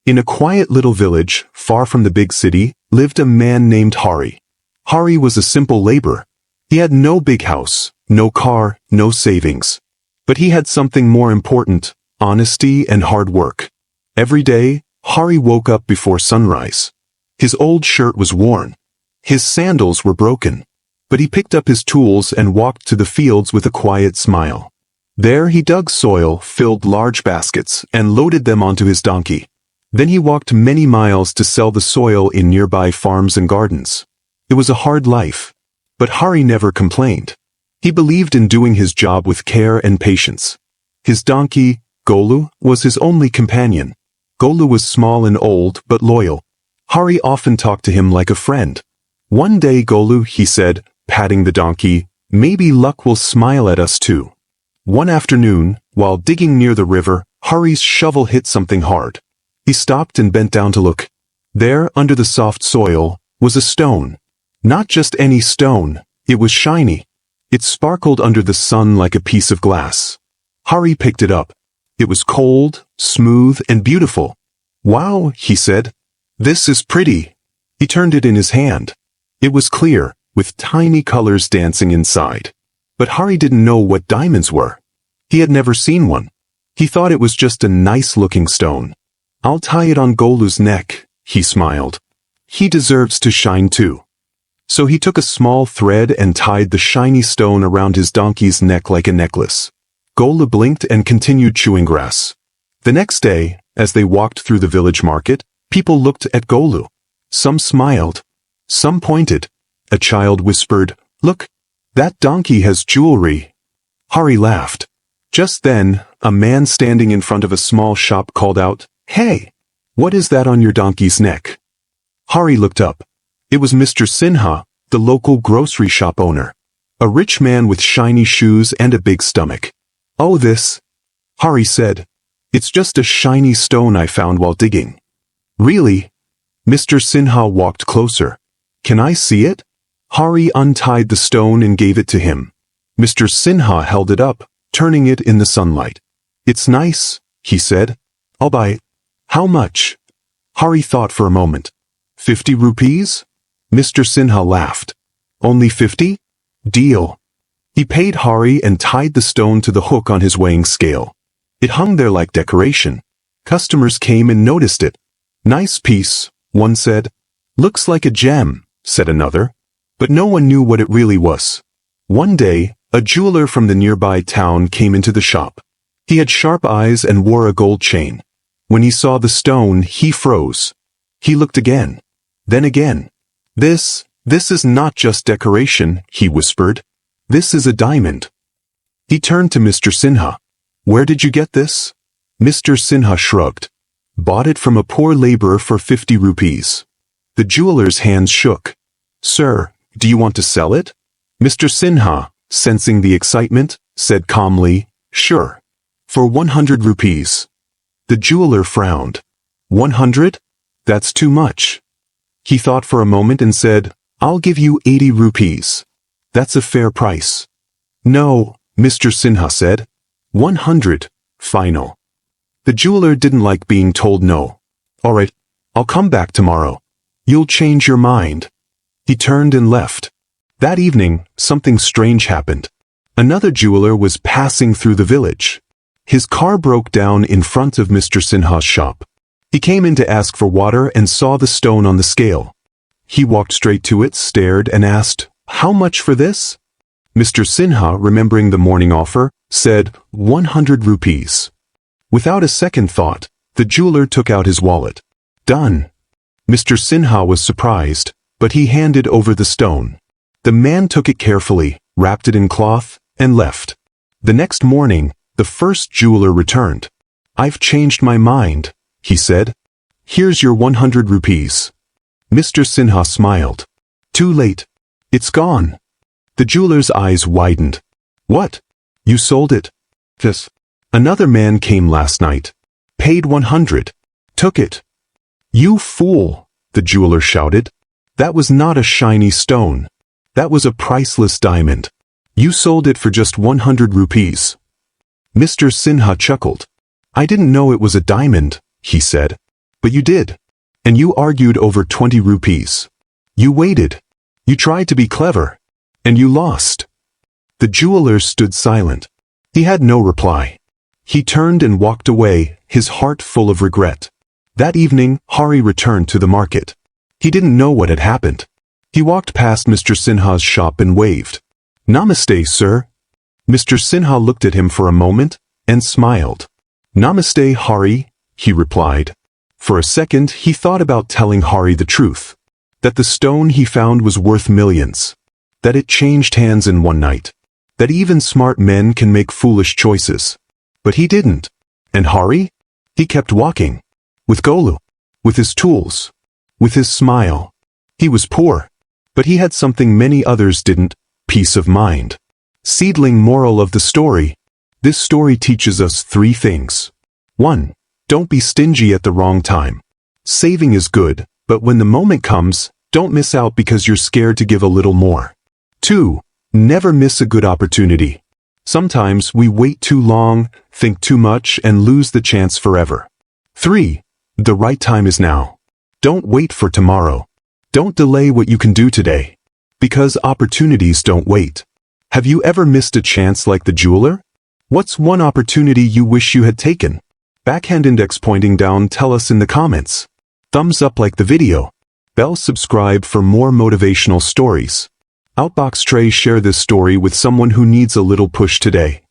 In a quiet little village, far from the big city, lived a man named Hari. Hari was a simple laborer. He had no big house, no car, no savings. But he had something more important: honesty and hard work. Every day, Hari woke up before sunrise. His old shirt was worn. His sandals were broken. But he picked up his tools and walked to the fields with a quiet smile. There he dug soil, filled large baskets, and loaded them onto his donkey. Then he walked many miles to sell the soil in nearby farms and gardens. It was a hard life. But Hari never complained. He believed in doing his job with care and patience. His donkey, Golu, was his only companion. Golu was small and old, but loyal. Hari often talked to him like a friend. One day, Golu, he said, patting the donkey, maybe luck will smile at us too. One afternoon, while digging near the river, Hari's shovel hit something hard. He stopped and bent down to look. There, under the soft soil, was a stone. Not just any stone, it was shiny. It sparkled under the sun like a piece of glass. Hari picked it up. It was cold, smooth, and beautiful. Wow, he said. This is pretty. He turned it in his hand. It was clear, with tiny colors dancing inside. But Hari didn't know what diamonds were. He had never seen one. He thought it was just a nice-looking stone. I'll tie it on Golu's neck, he smiled. He deserves to shine too. So he took a small thread and tied the shiny stone around his donkey's neck like a necklace. Golu blinked and continued chewing grass. The next day, as they walked through the village market, people looked at Golu. Some smiled. Some pointed. A child whispered, "Look, that donkey has jewelry." Hari laughed. Just then, a man standing in front of a small shop called out, "Hey, what is that on your donkey's neck?" Hari looked up. It was Mr. Sinha, the local grocery shop owner. A rich man with shiny shoes and a big stomach. "Oh, this," Hari said. "It's just a shiny stone I found while digging." "Really?" Mr. Sinha walked closer. "Can I see it?" Hari untied the stone and gave it to him. Mr. Sinha held it up, turning it in the sunlight. "It's nice," he said. "I'll buy it." "How much?" Hari thought for a moment. 50 rupees? Mr. Sinha laughed. "Only 50? Deal." He paid Hari and tied the stone to the hook on his weighing scale. It hung there like decoration. Customers came and noticed it. "Nice piece," one said. "Looks like a gem," said another. But no one knew what it really was. One day, a jeweler from the nearby town came into the shop. He had sharp eyes and wore a gold chain. When he saw the stone, he froze. He looked again. Then again. This is not just decoration," he whispered. "This is a diamond." He turned to Mr. Sinha. "Where did you get this?" Mr. Sinha shrugged. "Bought it from a poor laborer for 50 rupees. The jeweler's hands shook. "Sir, do you want to sell it?" Mr. Sinha, sensing the excitement, said calmly, "Sure. For 100 rupees. The jeweler frowned. 100? That's too much. He thought for a moment and said, "I'll give you 80 rupees. That's a fair price." "No," Mr. Sinha said. 100, final. The jeweler didn't like being told no. "All right, I'll come back tomorrow. You'll change your mind." He turned and left. That evening, something strange happened. Another jeweler was passing through the village. His car broke down in front of Mr. Sinha's shop. He came in to ask for water and saw the stone on the scale. He walked straight to it, stared, and asked, "How much for this?" Mr. Sinha, remembering the morning offer, said, 100 rupees. Without a second thought, the jeweler took out his wallet. Done. Mr. Sinha was surprised, but he handed over the stone. The man took it carefully, wrapped it in cloth, and left. The next morning, the first jeweler returned. "I've changed my mind," he said. "Here's your 100 rupees. Mr. Sinha smiled. "Too late. It's gone." The jeweler's eyes widened. "What? You sold it?" "Yes." "Another man came last night. Paid 100. Took it." "You fool," the jeweler shouted. "That was not a shiny stone. That was a priceless diamond. You sold it for just 100 rupees. Mr. Sinha chuckled. "I didn't know it was a diamond," he said. But you did. And you argued over 20 rupees. You waited. You tried to be clever. And you lost. The jeweler stood silent. He had no reply. He turned and walked away, his heart full of regret. That evening, Hari returned to the market. He didn't know what had happened. He walked past Mr. Sinha's shop and waved. "Namaste, sir." Mr. Sinha looked at him for a moment and smiled. "Namaste, Hari," he replied. For a second, he thought about telling Hari the truth. That the stone he found was worth millions. That it changed hands in one night. That even smart men can make foolish choices. But he didn't. And Hari? He kept walking. With Golu. With his tools. With his smile. He was poor. But he had something many others didn't: peace of mind. Seedling moral of the story. This story teaches us 3 things. 1. Don't be stingy at the wrong time. Saving is good, but when the moment comes, don't miss out because you're scared to give a little more. 2. Never miss a good opportunity. Sometimes we wait too long, think too much, and lose the chance forever. 3. The right time is now. Don't wait for tomorrow. Don't delay what you can do today. Because opportunities don't wait. Have you ever missed a chance like the jeweler? What's one opportunity you wish you had taken? Backhand index pointing down, tell us in the comments. Thumbs up, like the video. Bell subscribe for more motivational stories. Outbox tray, share this story with someone who needs a little push today.